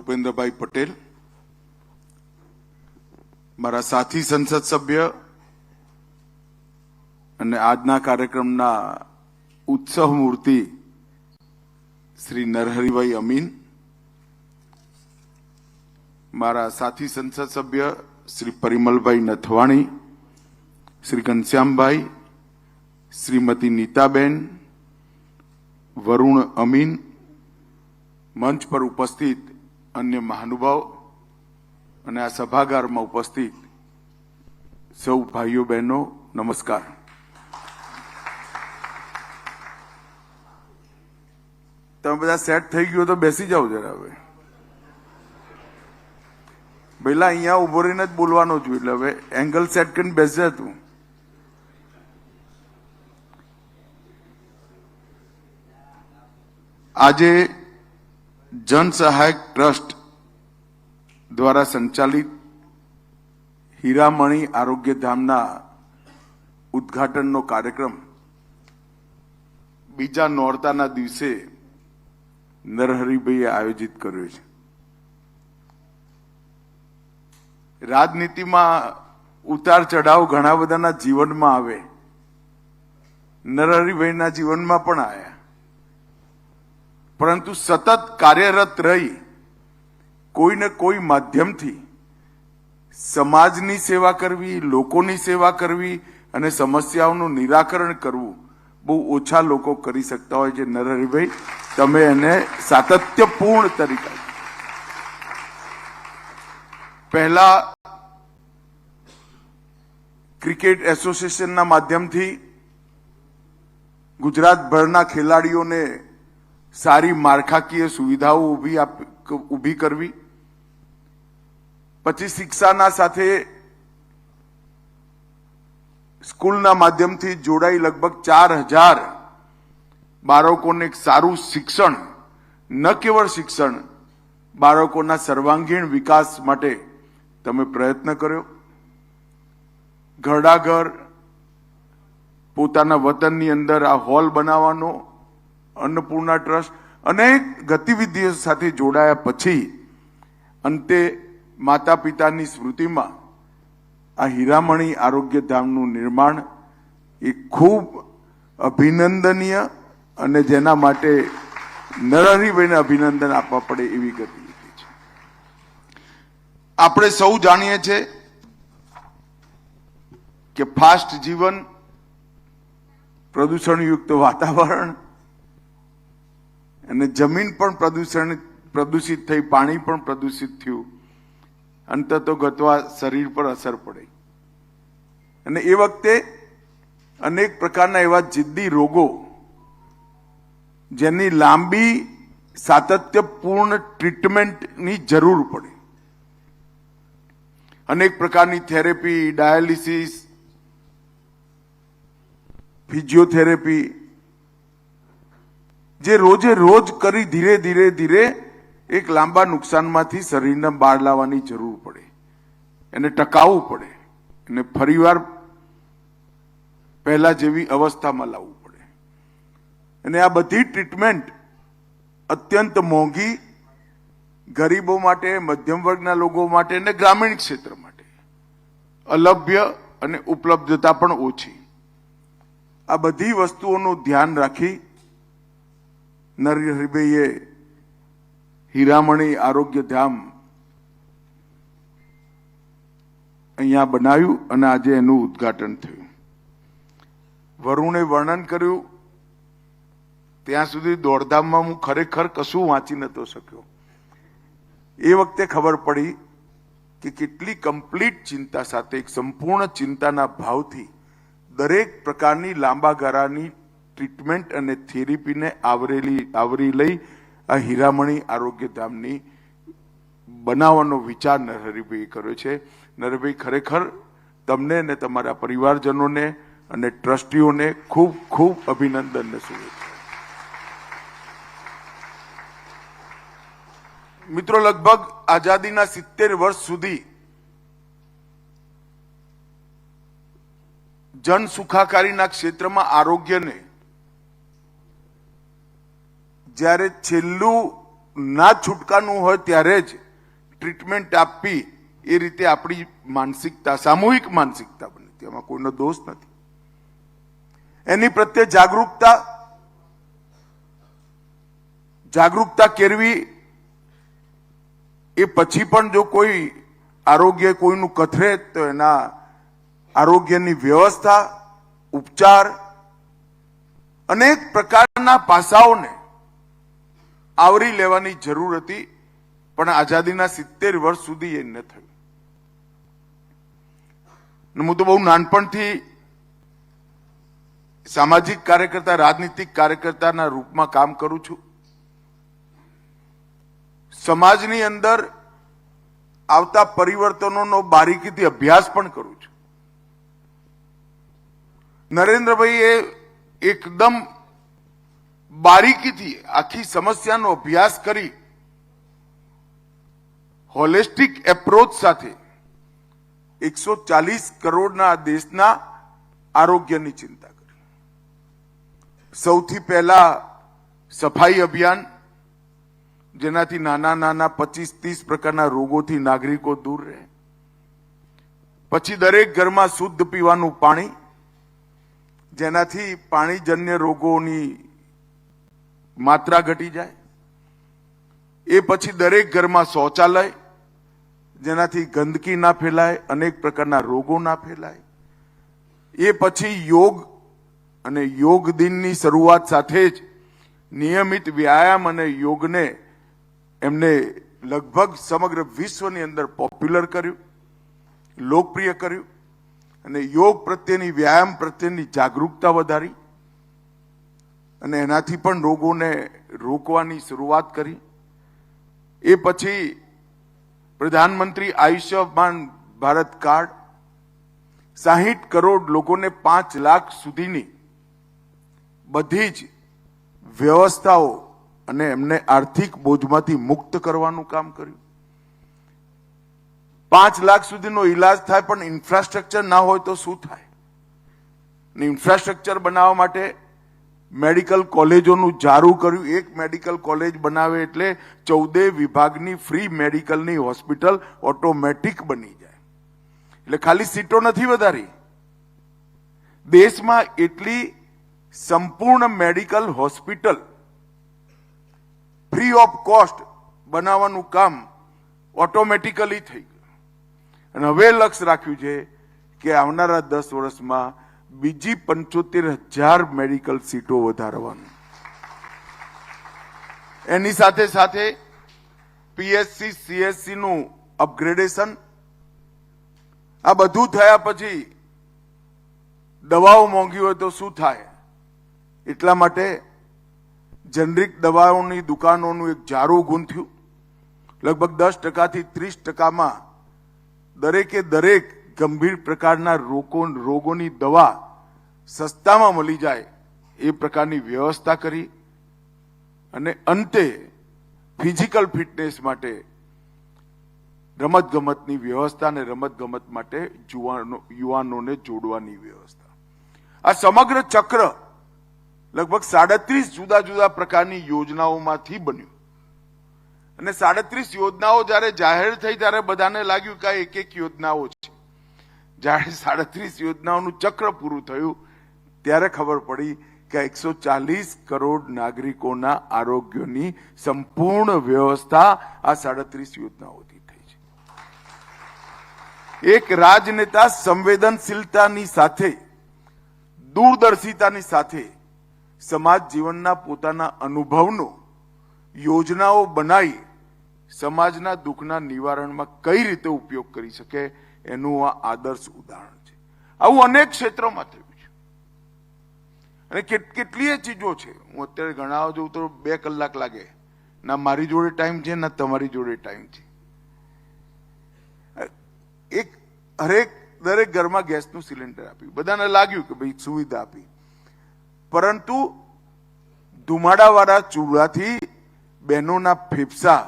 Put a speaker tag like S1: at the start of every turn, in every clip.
S1: ભૂપેન્દ્રભાઈ પટેલ, મારા સાથી સંસદ સભ્ય અને આજના કાર્યક્રમના ઉત્સવ મૂર્તિ શ્રી નરહરિભાઈ અમીન, મારા સાથી સંસદ સભ્ય શ્રી પરિમલભાઈ નથવાણી, શ્રી ઘનશ્યામભાઈ, શ્રીમતી નીતાબેન, વરુણ અમીન, મંચ પર ઉપસ્થિત અન્ય મહાનુભાવ અને આ સભાગારમાં ઉપસ્થિત સૌ ભાઈઓ બહેનો, નમસ્કાર. તમે બધા સેટ થઈ ગયો તો બેસી જાઓ જરા. હવે પહેલા અહીંયા ઉભો રહીને જ બોલવાનું છું, એટલે હવે એંગલ સેટ કરીને બેસજે તું. આજે જન સહાયક ટ્રસ્ટ દ્વારા સંચાલિત હીરામણી આરોગ્યધામના ઉદ્ઘાટનનો કાર્યક્રમ બીજા નોરતાના દિવસે નરહરિભાઈએ આયોજિત કર્યો છે. રાજનીતિમાં ઉતાર ચઢાવ ઘણા બધાના જીવનમાં આવે, નરહરિભાઈના જીવનમાં પણ આવ્યા, પરંતુ સતત કાર્યરત રહી કોઈને કોઈ માધ્યમથી સમાજની સેવા કરવી, લોકોની સેવા કરવી અને સમસ્યાઓનું નિરાકરણ કરવું બહુ ઓછા લોકો કરી શકતા હોય છે. નરહરિભાઈ, તમે એને સાતત્યપૂર્ણ તરીકે પહેલા ક્રિકેટ એસોસિએશનના માધ્યમથી ગુજરાતભરના ખેલાડીઓને સારી માળખાકીય સુવિધાઓ ઊભી કરવી, પછી શિક્ષાના સાથે સ્કૂલના માધ્યમથી જોડાઈ લગભગ 4000 બાળકોને એક સારું શિક્ષણ, ન કેવળ શિક્ષણ, બાળકોના સર્વાંગીણ વિકાસ માટે તમે પ્રયત્ન કર્યો. ઘરડા ઘર પોતાના વતનની અંદર આ હોલ બનાવવાનો, અન્નપૂર્ણા ટ્રસ્ટ, અનેક ગતિવિધિઓ સાથે જોડાયા પછી અંતે માતા પિતાની સ્મૃતિમાં આ હીરામણી આરોગ્યધામનું નિર્માણ એ ખૂબ અભિનંદનીય અને જેના માટે નરહરિભાઈને અભિનંદન આપવા પડે એવી ગતિવિધિ છે. આપણે સૌ જાણીએ છીએ કે ફાસ્ટ જીવન, પ્રદૂષણયુક્ત વાતાવરણ અને જમીન પણ પ્રદૂષિત થઈ, પાણી પણ પ્રદૂષિત થયું, અંત તો ગતવા શરીર પર અસર પડી. અને એ વખતે અનેક પ્રકારના એવા જિદ્દી રોગો જેની લાંબી સાતત્યપૂર્ણ ટ્રીટમેન્ટની જરૂર પડે, અનેક પ્રકારની થેરેપી, ડાયાલિસિસ, ફિઝિયોથેરેપી, જે રોજે રોજ કરી ધીરે ધીરે ધીરે એક લાંબા નુકસાનમાંથી શરીરને બહાર લાવવાની જરૂર પડે, એને ટકાવવું પડે, એને ફરીવાર પહેલા જેવી અવસ્થામાં લાવવું પડે. અને આ બધી ટ્રીટમેન્ટ અત્યંત મોંઘી, ગરીબો માટે, મધ્યમ વર્ગના લોકો માટે અને ગ્રામીણ ક્ષેત્ર માટે અલભ્ય અને ઉપલબ્ધતા પણ ઓછી. આ બધી વસ્તુઓનું ધ્યાન રાખી નરહરિભાઈએ હીરામણી આરોગ્યધામ અહીંયા બનાવ્યું અને આજે એનું ઉદ્ઘાટન થયું. વરુણે વર્ણન કર્યું ત્યાં સુધી દોડધામમાં હું ખરેખર કશું વાંચી નતો શક્યો. એ વખતે ખબર પડી કે કેટલી કમ્પ્લીટ ચિંતા સાથે, એક સંપૂર્ણ ચિંતાના ભાવથી દરેક પ્રકારની લાંબા ગાળાની ટ્રીટમેન્ટ અને થેરેપીને આવરી લઈ આ હીરામણી આરોગ્યધામની બનાવવાનો વિચાર નરહરિભાઈએ કર્યો છે. નરહરિભાઈ, ખરેખર તમને અને તમારા પરિવારજનોને અને ટ્રસ્ટીઓને ખૂબ ખૂબ અભિનંદન અને શુભેચ્છા. મિત્રો, લગભગ આઝાદીના 70 વર્ષ સુધી જન સુખાકારીના ક્ષેત્રમાં આરોગ્યને જ્યારે છેલ્લું ના છૂટકાનું હોય ત્યારે જ ટ્રીટમેન્ટ આપવી, એ રીતે આપણી માનસિકતા, સામૂહિક માનસિકતા બની. તેમાં કોઈનો દોષ નથી. એની પ્રત્યે જાગૃતતા કેળવી. એ પછી પણ જો કોઈ આરોગ્ય કોઈનું કથરે તો એના આરોગ્યની વ્યવસ્થા, ઉપચાર, અનેક પ્રકારના પાસાઓને આવરી લેવાની જરૂર હતી. પણ આઝાદીના 70 વર્ષ સુધી એ ન થયું. હું તો બહુ નાનપણથી સામાજિક કાર્યકર્તા, રાજનીતિક કાર્યકર્તાના રૂપમાં કામ કરું છું. સમાજની અંદર આવતા પરિવર્તનોનો બારીકીથી અભ્યાસ પણ કરું છું. નરેન્દ્રભાઈએ એકદમ બારીકીથી આખી સમસ્યાનો અભ્યાસ કરી હોલિસ્ટિક એપ્રોચ સાથે 140 કરોડના દેશના આરોગ્યની ચિંતા કરી. સૌથી પહેલા સફાઈ અભિયાન, જેનાથી નાના નાના 25-30 પ્રકારના રોગોથી નાગરિકો દૂર રહે. પછી દરેક ઘરમાં શુદ્ધ પીવાનું પાણી, જેનાથી પાણીજન્ય રોગોની માત્રા ઘટી જાય. એ પછી દરેક ઘરમાં શૌચાલય, જેનાથી ગંદકી ના ફેલાય, અનેક પ્રકારના રોગો ના ફેલાય. એ પછી યોગ, અને યોગ દિનની શરૂઆત સાથે જ નિયમિત વ્યાયામ અને યોગને એમને લગભગ સમગ્ર વિશ્વની અંદર પોપ્યુલર કર્યું, લોકપ્રિય કર્યું. અને યોગ પ્રત્યેની, વ્યાયામ પ્રત્યેની જાગૃતતા વધારી અને એનાથી પણ રોગોને રોકવાની શરૂઆત કરી. એ પછી પ્રધાનમંત્રી આયુષ્યમાન ભારત કાર્ડ, 60 કરોડ લોકોને 5 લાખ સુધીની બધી જ વ્યવસ્થાઓ અને એમને આર્થિક બોજમાંથી મુક્ત કરવાનું કામ કર્યું. 5 લાખ સુધીનો ઈલાજ થાય, પણ ઇન્ફ્રાસ્ટ્રક્ચર ના હોય તો શું થાય? ઇન્ફ્રાસ્ટ્રક્ચર બનાવવા માટે મેડિકલ કોલેજોનું જારું કર્યું. એક મેડિકલ કોલેજ બનાવે એટલે 14 વિભાગની ફ્રી મેડિકલની હોસ્પિટલ ઓટોમેટિક બની જાય. એટલે ખાલી સીટો નથી વધારી, દેશમાં એટલી સંપૂર્ણ medical hospital free of cost બનાવવાનું કામ ઓટોમેટિકલી થઈ ગયું. અને હવે લક્ષ્ય રાખ્યું છે કે આવનારા 10 વર્ષમાં બીજી 75,000 મેડિકલ સીટો વધારવાનું. એની સાથે સાથે પીએચસી, સીએચસી નું અપગ્રેડેશન. આ બધું થયા પછી દવાઓ મોંઘી હોય તો શું થાય? એટલા માટે જેનરિક દવાઓની દુકાનોનું એક જારું ગૂંથ્યું. લગભગ 10% થી 30%માં દરેકે દરેક ગંભીર પ્રકારના રોગોની દવા સસ્તામાં મળી જાય એ પ્રકારની વ્યવસ્થા કરી. અને અંતે ફિઝિકલ ફિટનેસ માટે રમતગમતની વ્યવસ્થા અને રમતગમત માટે યુવાનોને જોડવાની વ્યવસ્થા. આ સમગ્ર ચક્ર લગભગ 37 જુદા જુદા પ્રકારની યોજનાઓમાંથી બન્યું. અને 37 યોજનાઓ જ્યારે જાહેર થઈ ત્યારે બધાને લાગ્યું કે એક એક યોજનાઓ છે. જ્યારે 37 યોજનાઓનું ચક્ર પૂરું થયું ત્યારે ખબર પડી કે 140 કરોડ નાગરિકોના આરોગ્યની સંપૂર્ણ વ્યવસ્થા આ 37 યોજનાઓથી થઈ છે. એક રાજનેતા સંવેદનશીલતાની સાથે, દૂરદર્શિતાની સાથે સમાજ જીવનના પોતાના અનુભવનો યોજનાઓ બનાવી સમાજના દુઃખના નિવારણમાં કઈ રીતે ઉપયોગ કરી શકે એનું આ આદર્શ ઉદાહરણ છે. આવું અનેક ક્ષેત્રોમાં થયું છે. અને કેટલીય ચીજો છે. હું અત્યારે ગણાવવા જઉં તો 2 કલાક લાગે. ના મારી જોડે ટાઈમ છે, ના તમારી જોડે ટાઈમ છે. દરેક ઘરમાં ગેસનું સિલિન્ડર આપ્યું, બધાને લાગ્યું કે ભાઈ સુવિધા આપી. પરંતુ ધુમાડાવાળા ચૂલાથી બહેનોના ફેફસા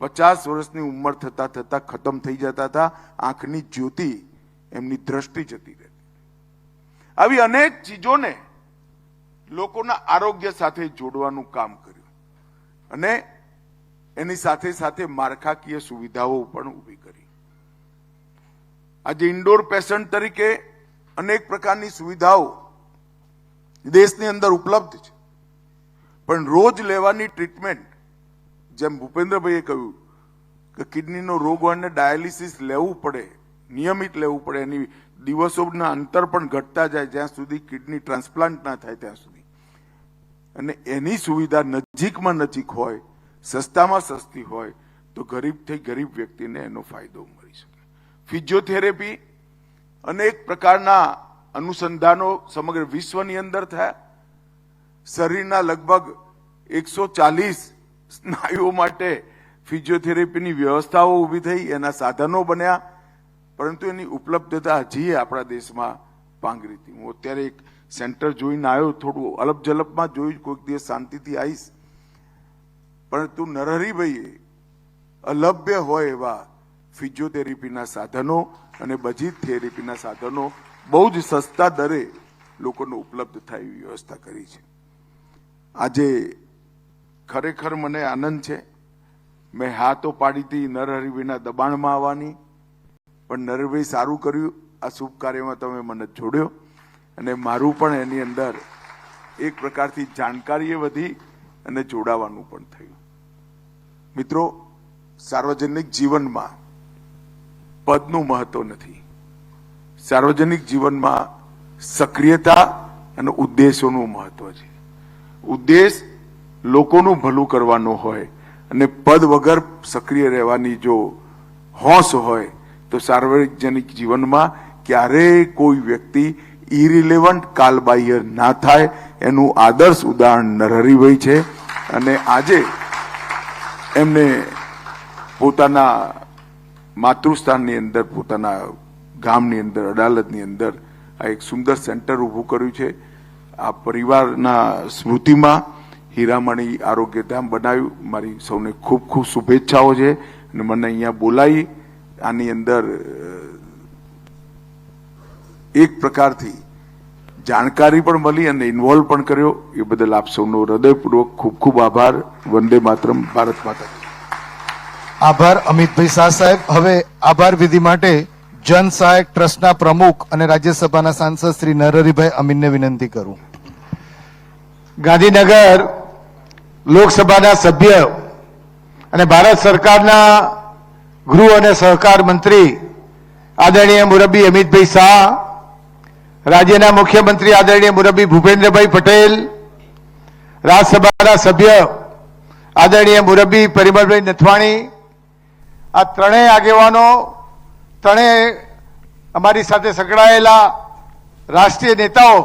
S1: 50 વર્ષની ઉંમર થતા થતા ખતમ થઈ જતા હતા. આંખની જ્યોતિ, એમની દ્રષ્ટિ જતી રહેતી. આવી અનેક ચીજોને લોકોના આરોગ્ય સાથે જોડવાનું કામ કર્યું. અને એની સાથે સાથે માળખાકીય સુવિધાઓ પણ ઊભી કરી. આજે ઇન્ડોર પેશન્ટ તરીકે અનેક પ્રકારની સુવિધાઓ દેશની અંદર ઉપલબ્ધ છે, પણ રોજ લેવાની ટ્રીટમેન્ટ, જેમ ભૂપેન્દ્રભાઈએ કહ્યું કે કિડનીનો રોગ હોય ડાયાલિસિસ લેવું પડે, નિયમિત લેવું પડે, એની દિવસોના અંતર પણ ઘટતા જાય જ્યાં સુધી કિડની ટ્રાન્સપ્લાન્ટ ના થાય ત્યાં સુધી, અને એની સુવિધા નજીકમાં નજીક હોય, સસ્તામાં સસ્તી હોય તો ગરીબથી ગરીબ વ્યક્તિને એનો ફાયદો મળી શકે. ફિઝિયોથેરેપી, અનેક પ્રકારના અનુસંધાનો સમગ્ર વિશ્વની અંદર થયા. શરીરના લગભગ 140 સ્નાયુઓ માટે ફિઝિયોથેરેપીની વ્યવસ્થાઓ ઊભી થઈ, એના સાધનો બન્યા, પરંતુ એની ઉપલબ્ધતા હજી આપણા દેશમાં પાંગરી હતી. હું અત્યારે એક સેન્ટર જોઈને આવ્યો, થોડું અલપ જલપમાં જોયું, કોઈક દિવસ શાંતિથી આવીશ, પરંતુ નરહરીભાઈએ અલભ્ય હોય એવા ફિઝિયોથેરેપીના સાધનો અને બધી થેરેપીના સાધનો બહુ જ સસ્તા દરે લોકોને ઉપલબ્ધ થાય એવી વ્યવસ્થા કરી છે. આજે ખરેખર મને આનંદ છે. મેં હા તો પાડી હતી નરહરીભાઈના દબાણમાં આવવાની, પણ નરહરીભાઈ સારું કર્યું, આ શુભ કાર્યમાં તમે મને જોડ્યો અને મારું પણ એની અંદર એક પ્રકારથી જાણકારી વધી અને જોડાવાનું પણ થયું. મિત્રો, સાર્વજનિક જીવનમાં પદનું મહત્વ નથી. સાર્વજનિક જીવનમાં સક્રિયતા અને ઉદ્દેશોનું મહત્વ છે. ઉદ્દેશ લોકોનું ભલું કરવાનો હોય અને પદ વગર સક્રિય રહેવાની જો હોશ હોય તો સાર્વજનિક જીવનમાં ક્યારેય કોઈ વ્યક્તિ ઇરિલેવન્ટ, કાલબાહ્ય ના થાય. એનું આદર્શ ઉદાહરણ નરહરીભાઈ છે અને આજે એમને પોતાના માતૃસ્થાનની અંદર, પોતાના ગામની અંદર, અડાલજની અંદર આ એક સુંદર સેન્ટર ઊભું કર્યું છે. આ પરિવારના સ્મૃતિમાં હીરામણી આરોગ્યધામ બનાવ્યું. મારી સૌને ખૂબ ખૂબ શુભેચ્છાઓ છે અને મને અહીંયા બોલાવી આની અંદર એક પ્રકારથી જાણકારી પણ મળી અને ઇન્વોલ્વ પણ કર્યો. એ બદલ આપ સૌનો હૃદયપૂર્વક ખૂબ ખૂબ આભાર. વંદે માતરમ. ભારત માતા.
S2: આભાર અમિતભાઈ શાહ સાહેબ. હવે આભાર વિધિ માટે જન સહાયક ટ્રસ્ટના પ્રમુખ અને રાજ્યસભાના સાંસદ શ્રી નરહરીભાઈ અમીનને વિનંતી કરું.
S3: ગાંધીનગર લોકસભાના સભ્ય અને ભારત સરકારના ગૃહ અને સહકાર મંત્રી આદરણીય મુરબ્બી અમિતભાઈ શાહ, રાજ્યના મુખ્યમંત્રી આદરણીય મુરબ્બી ભૂપેન્દ્રભાઈ પટેલ, રાજ્યસભાના સભ્ય આદરણીય મુરબ્બી પરિમલભાઈ નથવાણી, આ ત્રણેય આગેવાનો, ત્રણેય અમારી સાથે સંકળાયેલા રાષ્ટ્રીય નેતાઓ